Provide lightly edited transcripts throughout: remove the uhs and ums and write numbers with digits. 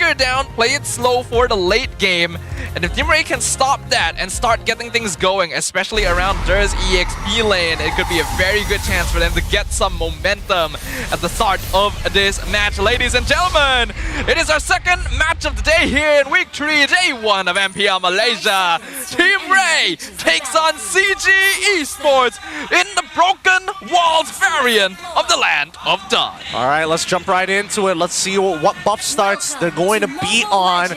meter down, play it slow for the late game. And if Team Rey can stop that and start getting things going, especially around Dur's EXP lane, it could be a very good chance for them to get some momentum at the start of this match. Ladies and gentlemen, it is our second match of the day here in Week 3, Day 1 of MPL Malaysia. Team Rey takes on CG Esports in the Broken Walls variant of the Land of Dawn. All right, let's jump right into it. Let's see what buff starts they're going to be on.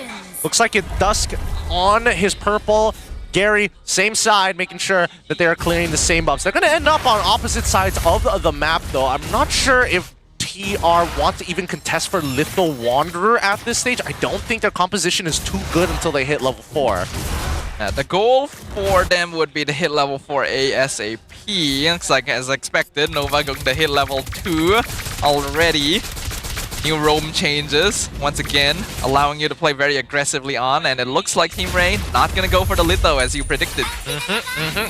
Looks like it's Dusk on his purple. Gary, same side, making sure that they are clearing the same buffs. They're going to end up on opposite sides of the map, though. I'm not sure if TR wants to even contest for Litho Wanderer at this stage. I don't think their composition is too good until they hit level 4. The goal for them would be to hit level 4 ASAP. Looks like, as expected, Nova going to hit level 2 already. New roam changes, once again, allowing you to play very aggressively on, and it looks like Team Rey not going to go for the Litho as you predicted.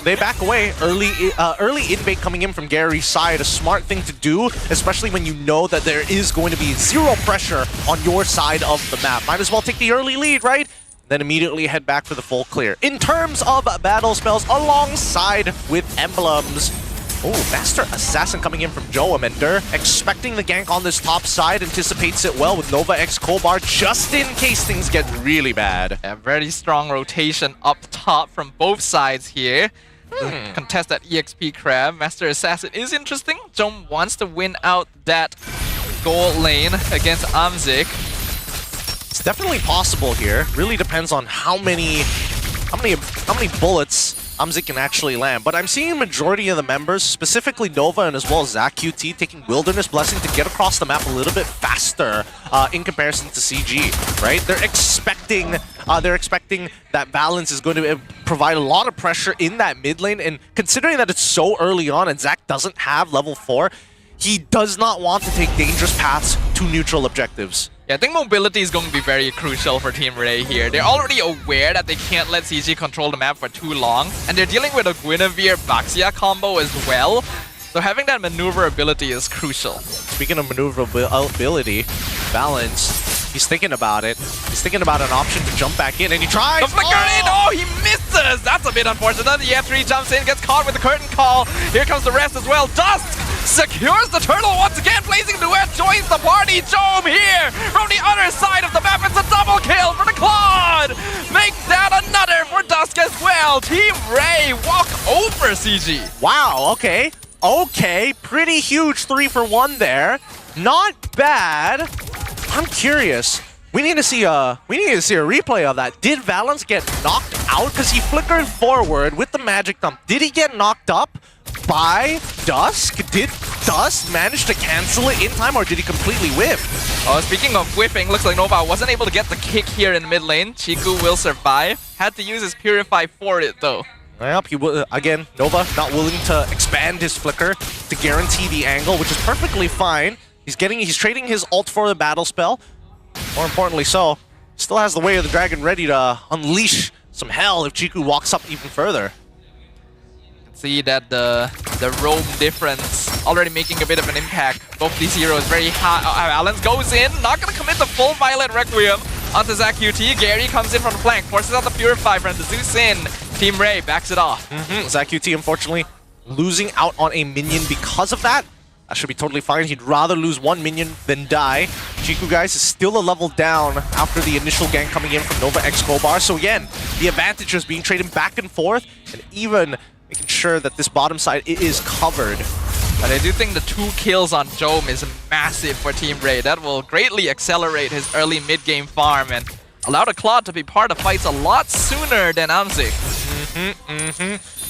They back away. Early invade coming in from Gary's side, a smart thing to do, especially when you know that there is going to be zero pressure on your side of the map. Might as well take the early lead, right? Then immediately head back for the full clear. In terms of battle spells alongside with emblems, oh, Master Assassin coming in from Joam, and Dur expecting the gank on this top side, anticipates it well with Nova X Kobar just in case things get really bad. A very strong rotation up top from both sides here. Contest that EXP Crab. Master Assassin is interesting. Joam wants to win out that gold lane against Amzik. It's definitely possible here. Really depends on how many bullets Amzik can actually land. But I'm seeing a majority of the members, specifically Nova and as well as ZachQT, taking Wilderness Blessing to get across the map a little bit faster in comparison to CG, right? They're expecting that balance is going to provide a lot of pressure in that mid lane, and considering that it's so early on and Zach doesn't have level 4, he does not want to take dangerous paths to neutral objectives. Yeah, I think mobility is going to be very crucial for Team Rey here. They're already aware that they can't let CG control the map for too long, and they're dealing with a Guinevere-Baxia combo as well, so having that maneuverability is crucial. Speaking of maneuverability, balance, he's thinking about it. He's thinking about an option to jump back in, and he tries! The flicker in! Oh, he misses! That's a bit unfortunate. The F3 jumps in, gets caught with the curtain call. Here comes the rest as well. Dusk secures the turtle once again, placing Duet, joins the party. Joam here from the other side of the map. It's a double kill for the Claude. Make that another for Dusk as well. Team Rey walk over CG. Wow, okay. Okay, pretty huge 3-for-1 there. Not bad. I'm curious. We need to see a replay of that. Did Valence get knocked out because he flickered forward with the magic thumb? Did he get knocked up by Dusk? Did Dusk manage to cancel it in time, or did he completely whiff? Oh, speaking of whiffing, looks like Nova wasn't able to get the kick here in mid lane. Chiku will survive. Had to use his Purify for it though. Yep, he will, again, Nova not willing to expand his flicker to guarantee the angle, which is perfectly fine. He's trading his ult for the battle spell. More importantly so, still has the Way of the Dragon ready to unleash some hell if Chiku walks up even further. See that the roam difference already making a bit of an impact. Both these heroes very high. Alens goes in, not gonna commit the full Violet Requiem onto ZachQT. Gary comes in from the flank, forces out the Purify from the Zeus in. Team Rey backs it off. ZachQT unfortunately losing out on a minion because of that. That should be totally fine. He'd rather lose one minion than die. Chiku, guys, is still a level down after the initial gank coming in from Nova X Kobar. So again, the advantage is being traded back and forth, and even making sure that this bottom side is covered. But I do think the 2 kills on Joam is massive for Team Rey. That will greatly accelerate his early mid-game farm and allow the Claude to be part of fights a lot sooner than Amzik.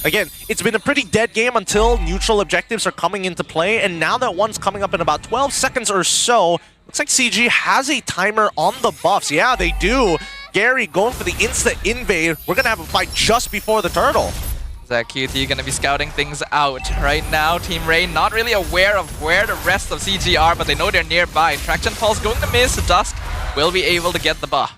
Again, it's been a pretty dead game until neutral objectives are coming into play, and now that one's coming up in about 12 seconds or so, looks like CG has a timer on the buffs. Yeah, they do. Gary going for the insta-invade. We're going to have a fight just before the turtle. ZachQT gonna be scouting things out right now. Team Rey not really aware of where the rest of CG are, but they know they're nearby. Traction Pulse going to miss. Dusk will be able to get the buff.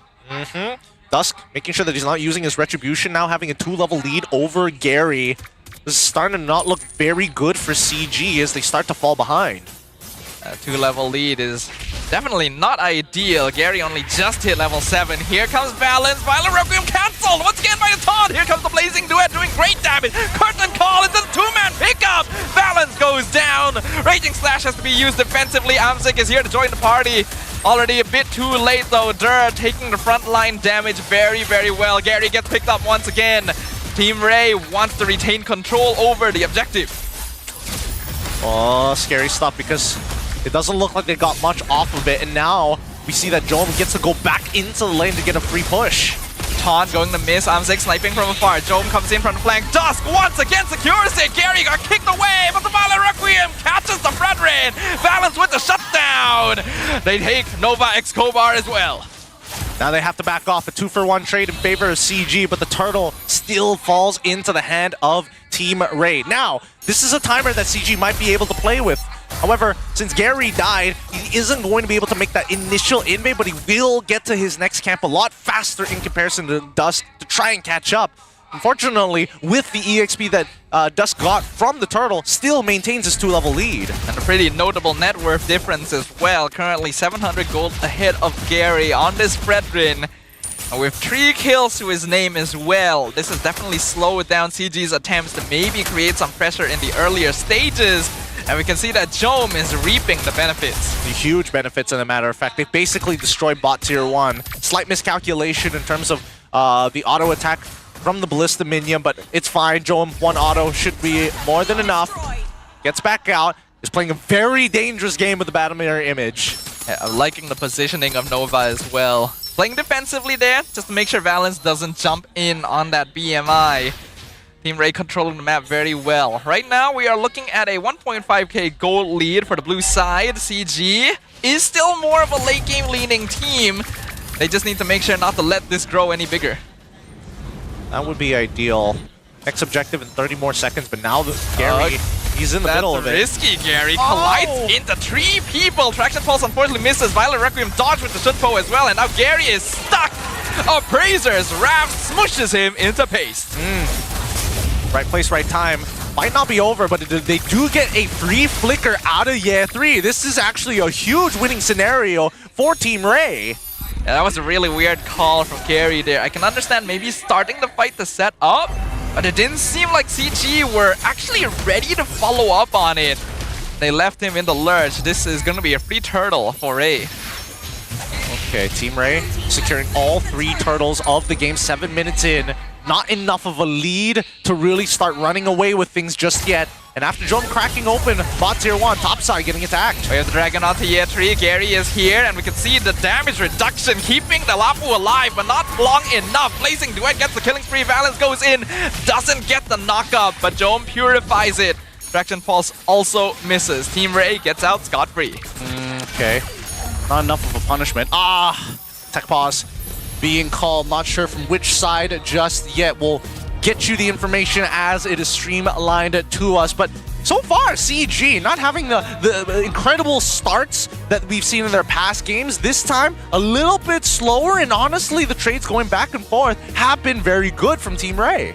Dusk making sure that he's not using his Retribution, now having a 2-level lead over Gary. This is starting to not look very good for CG as they start to fall behind. A 2-level lead is definitely not ideal. Gary only just hit level 7. Here comes Balance. Violent Requiem cancelled once again by a taunt. Here comes the Blazing Duet doing great damage. Curtain Call into the 2-man pickup. Balance goes down. Raging Slash has to be used defensively. Amzik is here to join the party. Already a bit too late though. Dur taking the front line damage very, very well. Gary gets picked up once again. Team Rey wants to retain control over the objective. Oh, scary stuff because it doesn't look like they got much off of it, and now we see that Jom gets to go back into the lane to get a free push. Taunt going to miss. Amzik sniping from afar. Jom comes in from the flank. Dusk once again secures it. Gary got kicked away, but the Violent Requiem catches the Fredrin. Balance with the shutdown. They take Nova X Kobar as well. Now they have to back off. A 2-for-1 trade in favor of CG, but the turtle still falls into the hand of Team Rey. Now, this is a timer that CG might be able to play with. However, since Gary died, he isn't going to be able to make that initial invade, but he will get to his next camp a lot faster in comparison to Dusk to try and catch up. Unfortunately, with the EXP that Dusk got from the turtle, still maintains his 2-level lead. And a pretty notable net worth difference as well. Currently 700 gold ahead of Gary on this Fredrin. And with 3 kills to his name as well, this has definitely slowed down CG's attempts to maybe create some pressure in the earlier stages. And we can see that Jom is reaping the benefits. The huge benefits, as a matter of fact. They basically destroyed bot tier 1. Slight miscalculation in terms of the auto attack from the Ballista minion, but it's fine. Jom, 1 auto should be more than enough. Gets back out. Is playing a very dangerous game with the battle mirror image. Yeah, I'm liking the positioning of Nova as well. Playing defensively there, just to make sure Valence doesn't jump in on that BMI. Team Rey controlling the map very well. Right now, we are looking at a 1.5k gold lead for the blue side. CG is still more of a late game leaning team. They just need to make sure not to let this grow any bigger. That would be ideal. Next objective in 30 more seconds, but now Gary, he's in the middle of it. That's risky, Gary. Collides into 3 people. Traction Pulse unfortunately misses. Violent Requiem dodge with the Shunpo as well, and now Gary is stuck. Appraiser's Wrath smushes him into paste. Right place, right time. Might not be over, but they do get a free flicker out of Year 3. This is actually a huge winning scenario for Team Rey. Yeah, that was a really weird call from Gary there. I can understand maybe starting the fight to set up, but it didn't seem like CG were actually ready to follow up on it. They left him in the lurch. This is going to be a free turtle for Rey. Okay, Team Rey securing all 3 turtles of the game 7 minutes in. Not enough of a lead to really start running away with things just yet. And after Jom cracking open, bot tier 1, topside getting attacked. We have the Dragon on to Year 3. Gary is here, and we can see the damage reduction, keeping the Lapu alive, but not long enough. Blazing Duet gets the killing spree. Valence goes in, doesn't get the knock-up, but Jom purifies it. Traction Pulse also misses. Team Rey gets out scot-free. Okay. Not enough of a punishment. Tech pause being called. Not sure from which side just yet. We'll get you the information as it is streamlined to us. But so far, CG not having the incredible starts that we've seen in their past games. This time, a little bit slower, and honestly, the trades going back and forth have been very good from Team Rey.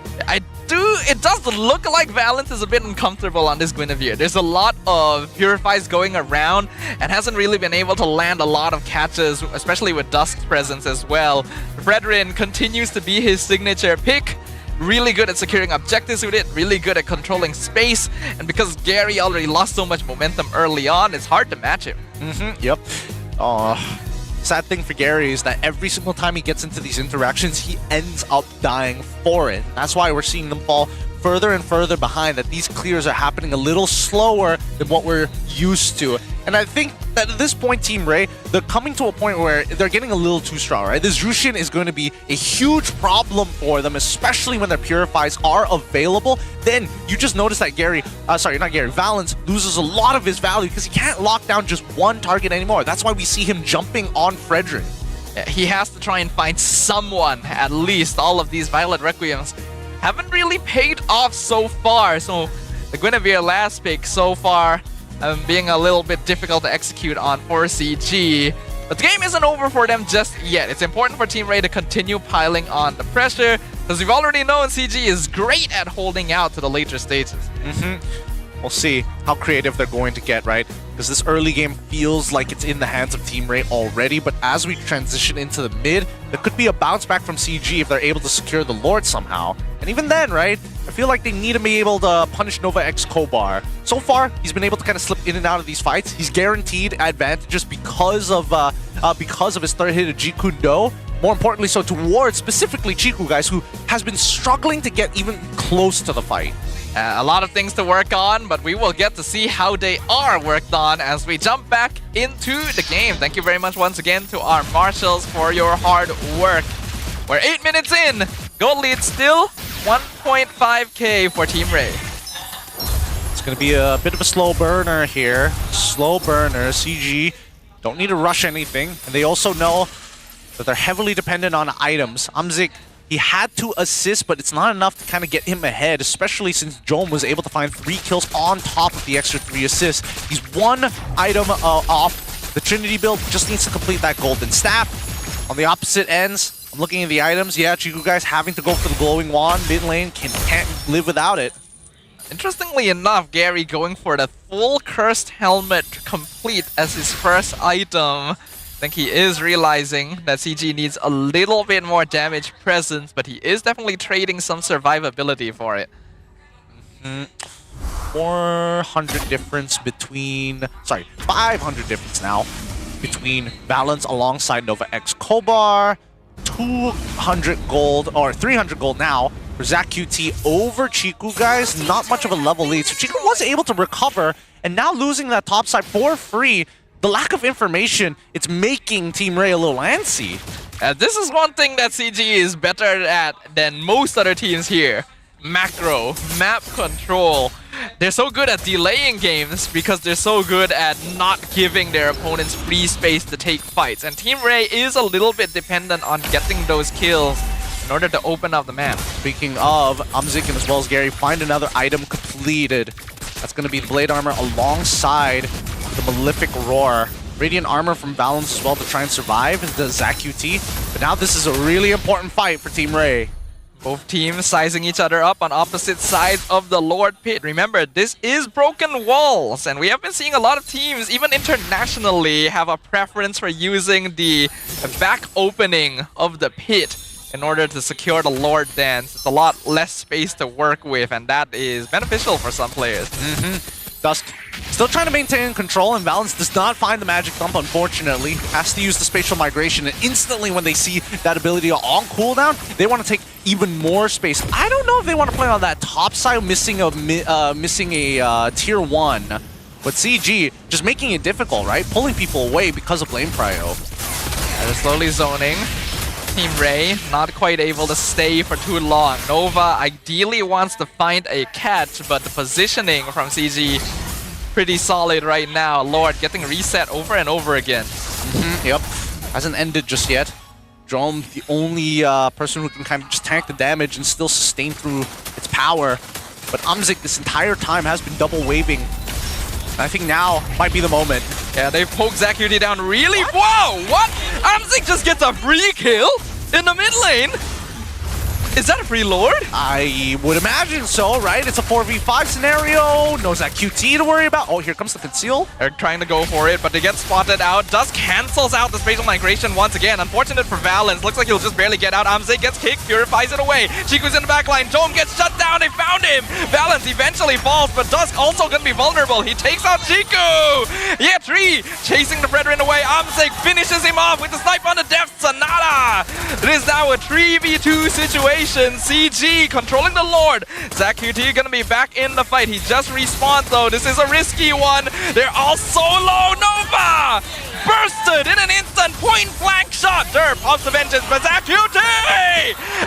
It does look like Valence is a bit uncomfortable on this Guinevere. There's a lot of Purifies going around and hasn't really been able to land a lot of catches, especially with Dusk's presence as well. Fredrin continues to be his signature pick. Really good at securing objectives with it, really good at controlling space, and because Gary already lost so much momentum early on, it's hard to match him. Yep. Sad thing for Gary is that every single time he gets into these interactions, he ends up dying for it. That's why we're seeing them fall further and further behind, that these clears are happening a little slower than what we're used to. And I think that at this point, Team Rey, they're coming to a point where they're getting a little too strong, right? This Jushin is going to be a huge problem for them, especially when their Purifies are available. Then you just notice that Valence loses a lot of his value because he can't lock down just one target anymore. That's why we see him jumping on Fredrin. He has to try and find someone, at least. All of these Violet Requiems haven't really paid off so far. So the Guinevere last pick so far being a little bit difficult to execute on for CG. But the game isn't over for them just yet. It's important for Team Rey to continue piling on the pressure, because we've already known CG is great at holding out to the later stages. We'll see how creative they're going to get, right? because this early game feels like it's in the hands of Team Rey already. But as we transition into the mid, there could be a bounce back from CG if they're able to secure the Lord somehow. And even then, right, I feel like they need to be able to punish Nova X Kobar. So far, he's been able to kind of slip in and out of these fights. He's guaranteed advantages because of his third hit of Jiku Do. More importantly so towards specifically Chiku, guys, who has been struggling to get even close to the fight. A lot of things to work on, but we will get to see how they are worked on as we jump back into the game. Thank you very much once again to our marshals for your hard work. We're 8 minutes in. Gold lead still 1.5k for Team Rey. It's going to be a bit of a slow burner here. Slow burner. CG don't need to rush anything. And they also know that they're heavily dependent on items. Amzik, he had to assist, but it's not enough to kind of get him ahead, especially since Jom was able to find 3 kills on top of the extra 3 assists. He's 1 item off. The Trinity build just needs to complete that golden staff. On the opposite ends, I'm looking at the items. Yeah, Chiku guys having to go for the glowing wand. Mid lane can't live without it. Interestingly enough, Gary going for the full cursed helmet complete as his first item. I think he is realizing that CG needs a little bit more damage presence, but he is definitely trading some survivability for it. 400 difference between... Sorry, 500 difference now between Balance alongside Nova X Kobar. 200 gold, or 300 gold now for Zach QT over Chiku, guys. Not much of a level lead. So Chiku was able to recover, and now losing that top side for free. The lack of information, it's making Team Rey a little antsy. This is one thing that CG is better at than most other teams here. Macro, map control. They're so good at delaying games because they're so good at not giving their opponents free space to take fights. And Team Rey is a little bit dependent on getting those kills in order to open up the map. Speaking of, Amzik and as well as Gary find another item completed. That's going to be the Blade Armor alongside the Malefic Roar. Radiant Armor from Balance as well to try and survive the Zach QT. But now this is a really important fight for Team Rey. Both teams sizing each other up on opposite sides of the Lord Pit. Remember, this is broken walls, and we have been seeing a lot of teams, even internationally, have a preference for using the back opening of the pit in order to secure the Lord Dance. It's a lot less space to work with, and that is beneficial for some players. Dusk still trying to maintain control, and Balance does not find the magic thump, unfortunately. Has to use the spatial migration, and instantly when they see that ability on cooldown, they want to take even more space. I don't know if they want to play on that top side, missing a tier 1. But CG just making it difficult, right? Pulling people away because of lane prio. They're slowly zoning. Team Rey not quite able to stay for too long. Nova ideally wants to find a catch, but the positioning from CG pretty solid right now. Lord getting reset over and over again. Yep, hasn't ended just yet. Drum, the only person who can kind of just tank the damage and still sustain through its power. But Amzik this entire time has been double waving. And I think now might be the moment. Yeah, they've poked Zach QT down really... Whoa! What? Amzik just gets a free kill in the mid lane? Is that a free Lord? I would imagine so, right? It's a 4v5 scenario. No Zach QT to worry about. Oh, here comes the conceal. They're trying to go for it, but they get spotted out. Dusk cancels out the spatial migration once again. Unfortunate for Valens. Looks like he'll just barely get out. Amzik gets kicked, purifies it away. Chiku's in the back line. Jom gets shut down. They found him. Valens eventually falls, but Dusk also gonna be vulnerable. He takes out Chiku. Yeah, Tree chasing the brethren away. Amzik finishes him off with the snipe on the depth. Sonata. It is now a 3v2 situation. CG controlling the Lord. Zach QT gonna be back in the fight. He just respawned though. This is a risky one. They're all so low. Nova bursted in an instant point blank shot. Derp pops the vengeance, but Zach QT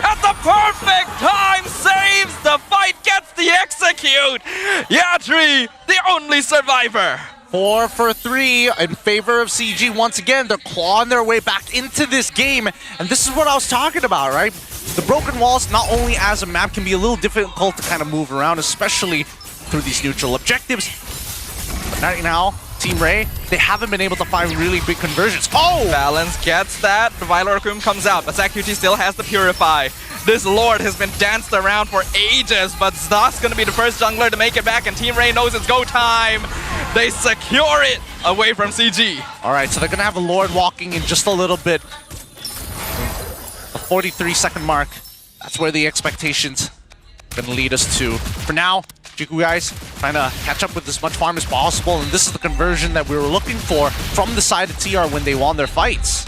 at the perfect time saves the fight, gets the execute. Yatri, the only survivor. 4 for 3 in favor of CG once again. They're clawing their way back into this game. And this is what I was talking about, right? The broken walls, not only as a map, can be a little difficult to kind of move around, especially through these neutral objectives. But right now, Team Rey, they haven't been able to find really big conversions. Oh! Balance gets that. The Vile Oricum comes out, but Zach QT still has the Purify. This Lord has been danced around for ages, but Zda's gonna be the first jungler to make it back, and Team Rey knows it's go time. They secure it away from CG. All right, so they're going to have a Lord walking in just a little bit. The 43-second mark. That's where the expectations are going to lead us to. For now, Jiku guys trying to catch up with as much farm as possible, and this is the conversion that we were looking for from the side of TR when they won their fights.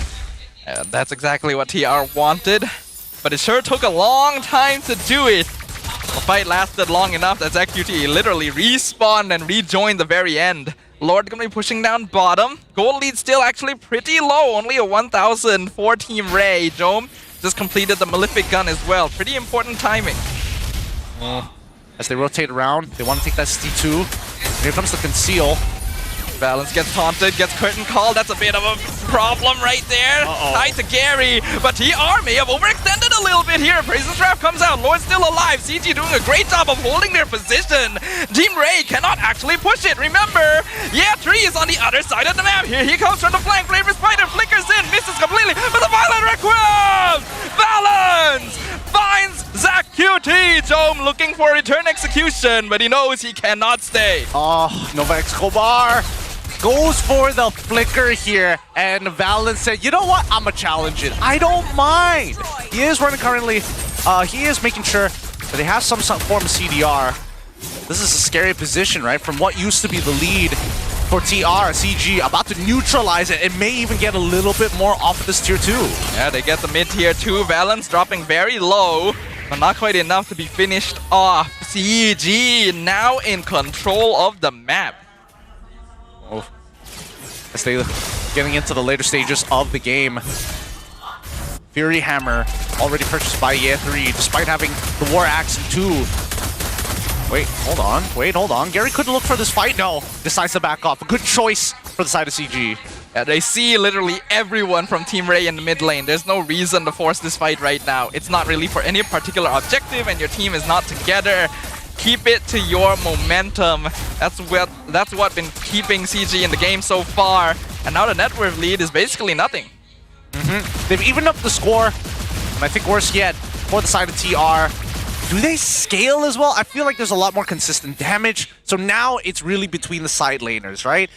That's exactly what TR wanted, but it sure took a long time to do it. The fight lasted long enough that ZQT literally respawned and rejoined the very end. Lord gonna be pushing down bottom. Gold lead still actually pretty low, only a 1,000 for Team Rey. Jome just completed the Malefic gun as well. Pretty important timing. As they rotate around, they want to take that ST2. Here comes the conceal. Balance gets taunted, gets curtain call. That's a bit of a problem right there. Tied to Gary, but TR may have overextended a little bit here. Praise's Trap comes out. Lord's still alive. CG doing a great job of holding their position. Team Rey cannot actually push it. Remember, yeah, Tree is on the other side of the map. Here he comes from the flank. Flavor Spider flickers in, misses completely, but the Violent Requiem! Balance finds Zach QT. Jome looking for a return execution, but he knows he cannot stay. Nova Escobar goes for the flicker here, and Valence said, you know what, I'ma challenge it. I don't mind. He is running currently. He is making sure that he has some form of CDR. This is a scary position, right? From what used to be the lead for TR, CG about to neutralize it and may even get a little bit more off of this tier 2. Yeah, they get the mid tier 2. Valence dropping very low, but not quite enough to be finished off. CG now in control of the map. As they getting into the later stages of the game. Fury Hammer already purchased by Ye3 despite having the War Axe in 2. Wait, hold on. Gary couldn't look for this fight. No, decides to back off. A good choice for the side of CG. Yeah, they see literally everyone from Team Rey in the mid lane. There's no reason to force this fight right now. It's not really for any particular objective, and your team is not together. Keep it to your momentum. That's what been keeping CG in the game so far. And now the net worth lead is basically nothing. They've evened up the score, and I think worse yet, for the side of TR. Do they scale as well? I feel like there's a lot more consistent damage. So now it's really between the side laners, right?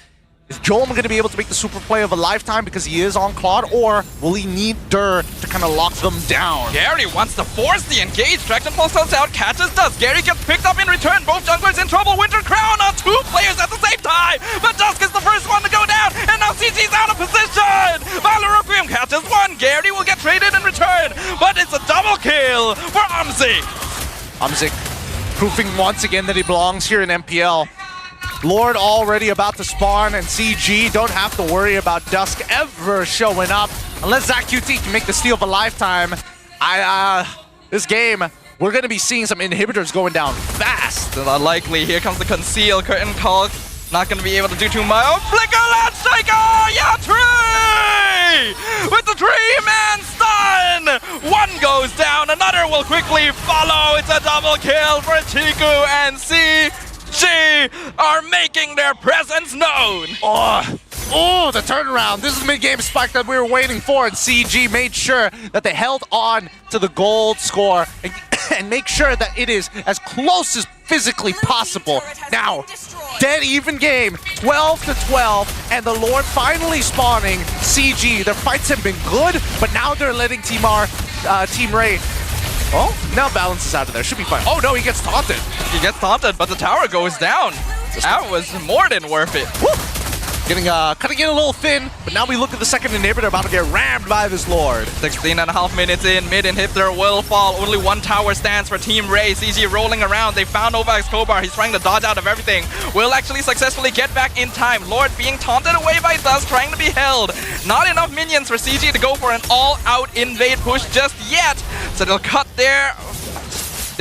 Is Jome going to be able to make the super play of a lifetime because he is on Claude, or will he need Dur to kind of lock them down? Gary wants to force the engage. Dragon Pulse comes out, catches Dusk. Gary gets picked up in return. Both junglers in trouble. Winter Crown on 2 players at the same time. But Dusk is the first one to go down, and now CG's out of position. Violent Requiem catches one. Gary will get traded in return, but it's a double kill for Amzik. Amzik proving once again that he belongs here in MPL. Lord already about to spawn, and CG don't have to worry about Dusk ever showing up. Unless ZachQT can make the steal of a lifetime. This game, we're going to be seeing some inhibitors going down fast. It's unlikely. Here comes the conceal. Curtain call. Not going to be able to do too much. Oh, Flicker, let's take it! Yeah, Tree! With the 3-man stun! One goes down, another will quickly follow. It's a double kill for Chiku and CG are making their presence known. Oh, the turnaround. This is the mid-game spike that we were waiting for, and CG made sure that they held on to the gold score and make sure that it is as close as physically possible. Now, dead even game, 12-12, and the Lord finally spawning CG. Their fights have been good, but now they're letting Team Rey. Oh, now Balance is out of there. Should be fine. Oh no, he gets taunted. He gets taunted, but the tower goes down. That was more than worth it. Woo! Cutting in a little thin, but now we look at the second inhibitor about to get rammed by this Lord. 16.5 minutes in, mid inhibitor will fall. Only one tower stands for Team Rey. CG rolling around. They found Nova Escobar. He's trying to dodge out of everything. Will actually successfully get back in time. Lord being taunted away by Dusk, trying to be held. Not enough minions for CG to go for an all-out invade push just yet. So they'll cut their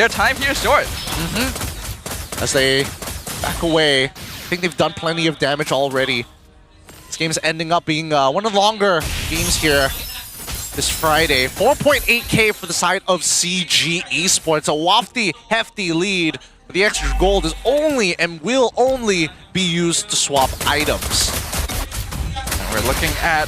time here short. As they back away, I think they've done plenty of damage already. This game's ending up being one of the longer games here this Friday. 4.8k for the side of CG Esports. A wafty, hefty lead. But the extra gold is only and will only be used to swap items. And we're looking at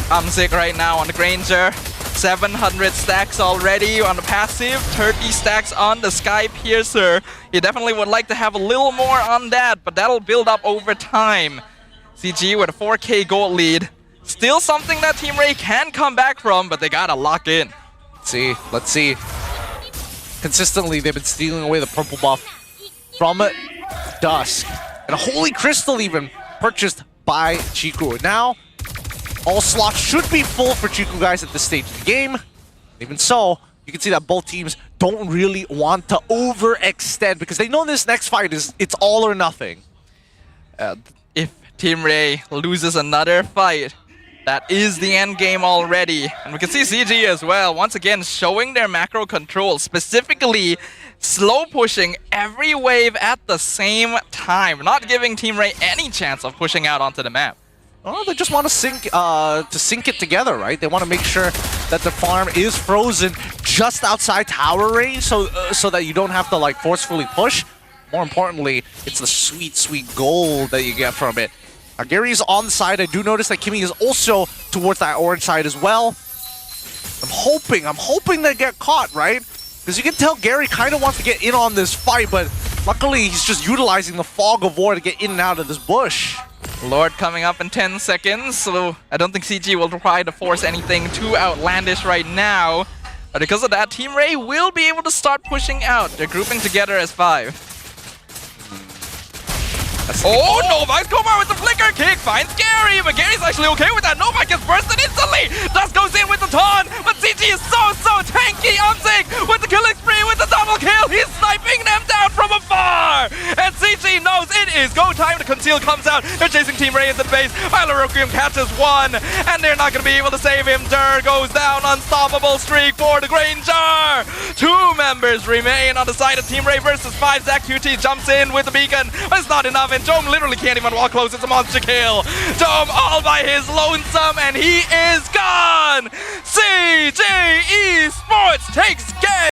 Amzik right now on the Granger. 700 stacks already on the passive, 30 stacks on the Sky Piercer. You definitely would like to have a little more on that, but that'll build up over time. CG with a 4K gold lead. Still something that Team Rey can come back from, but they gotta lock in. Let's see. Consistently, they've been stealing away the purple buff from Dusk. And a Holy Crystal even purchased by Chiku. Now, all slots should be full for Chiku guys at this stage of the game. Even so, you can see that both teams don't really want to overextend because they know this next fight it's all or nothing. If Team Rey loses another fight, that is the end game already. And we can see CG as well, once again showing their macro control, specifically slow pushing every wave at the same time, not giving Team Rey any chance of pushing out onto the map. Oh, they just want to sync it together, right? They want to make sure that the farm is frozen just outside tower range, so that you don't have to like forcefully push. More importantly, it's the sweet, sweet gold that you get from it. Gary's on the side. I do notice that Kimmy is also towards that orange side as well. I'm hoping they get caught, right? Because you can tell Gary kind of wants to get in on this fight, but luckily he's just utilizing the fog of war to get in and out of this bush. Lord coming up in 10 seconds, so I don't think CG will try to force anything too outlandish right now. But because of that, Team Rey will be able to start pushing out. They're grouping together as 5. Oh, Novak Komar with the flicker kick finds Gary, but Gary's actually okay with that. Novak gets bursted instantly. Dust goes in with the taunt, but CG is so tanky. Umsig with the killing spree with the double kill. He's sniping them down from afar. And CG knows it is go time. The conceal comes out. They're chasing Team Rey into the base. Requiem catches one, and they're not going to be able to save him. Dur goes down. Unstoppable streak for the Granger. 2 members remain on the side of Team Rey versus 5. Zach QT jumps in with the beacon, but it's not enough. Dome literally can't even walk close. It's a monster kill. Dome all by his lonesome, and he is gone. CG Esports takes